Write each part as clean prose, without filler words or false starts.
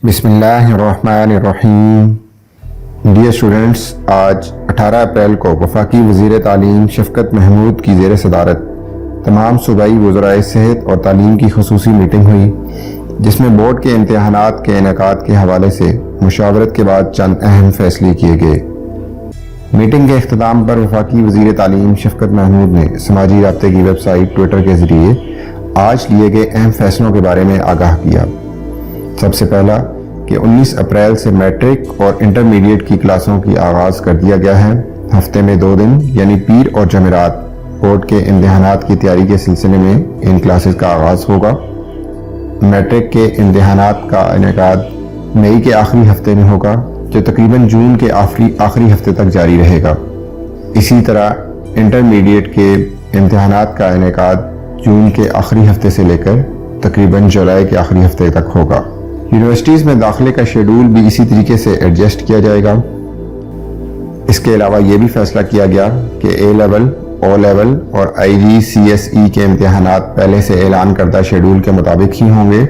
بسم اللہ الرحمن الرحیم۔ ڈیئر اسٹوڈنٹس، آج 18 اپریل کو وفاقی وزیر تعلیم شفقت محمود کی زیر صدارت تمام صوبائی وزرائے صحت اور تعلیم کی خصوصی میٹنگ ہوئی، جس میں بورڈ کے امتحانات کے انعقاد کے حوالے سے مشاورت کے بعد چند اہم فیصلے کیے گئے۔ میٹنگ کے اختتام پر وفاقی وزیر تعلیم شفقت محمود نے سماجی رابطے کی ویب سائٹ ٹویٹر کے ذریعے آج لیے گئے اہم فیصلوں کے بارے میں آگاہ کیا۔ سب سے پہلا کہ 19 اپریل سے میٹرک اور انٹرمیڈیٹ کی کلاسوں کی آغاز کر دیا گیا ہے۔ ہفتے میں 2 دن یعنی پیر اور جمعرات بورڈ کے امتحانات کی تیاری کے سلسلے میں ان کلاسز کا آغاز ہوگا۔ میٹرک کے امتحانات کا انعقاد مئی کے آخری ہفتے میں ہوگا، جو تقریباً جون کے آخری ہفتے تک جاری رہے گا۔ اسی طرح انٹرمیڈیٹ کے امتحانات کا انعقاد جون کے آخری ہفتے سے لے کر تقریباً جولائی کے آخری ہفتے تک ہوگا۔ یونیورسٹیز میں داخلے کا شیڈول بھی اسی طریقے سے ایڈجسٹ کیا جائے گا۔ اس کے علاوہ یہ بھی فیصلہ کیا گیا کہ اے لیول، او لیول اور آئی جی سی ایس ای کے امتحانات پہلے سے اعلان کردہ شیڈول کے مطابق ہی ہوں گے،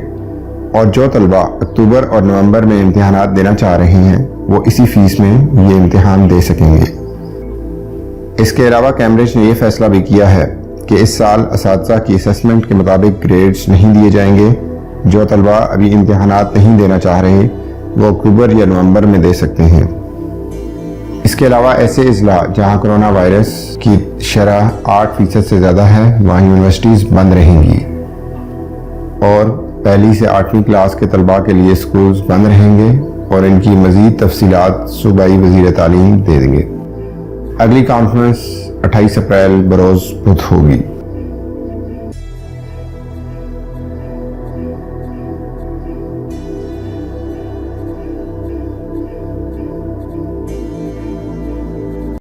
اور جو طلبہ اکتوبر اور نومبر میں امتحانات دینا چاہ رہے ہیں وہ اسی فیس میں یہ امتحان دے سکیں گے۔ اس کے علاوہ کیمبرج نے یہ فیصلہ بھی کیا ہے کہ اس سال اساتذہ کی اسسمنٹ کے مطابق گریڈز نہیں دیے جائیں گے۔ جو طلبہ ابھی امتحانات نہیں دینا چاہ رہے وہ اکتوبر یا نومبر میں دے سکتے ہیں۔ اس کے علاوہ ایسے اضلاع جہاں کرونا وائرس کی شرح 8% سے زیادہ ہے وہاں یونیورسٹیز بند رہیں گی، اور پہلی سے 8ویں کلاس کے طلباء کے لیے اسکولز بند رہیں گے، اور ان کی مزید تفصیلات صوبائی وزیر تعلیم دے دیں گے۔ اگلی کانفرنس 28 اپریل بروز بدھ ہوگی۔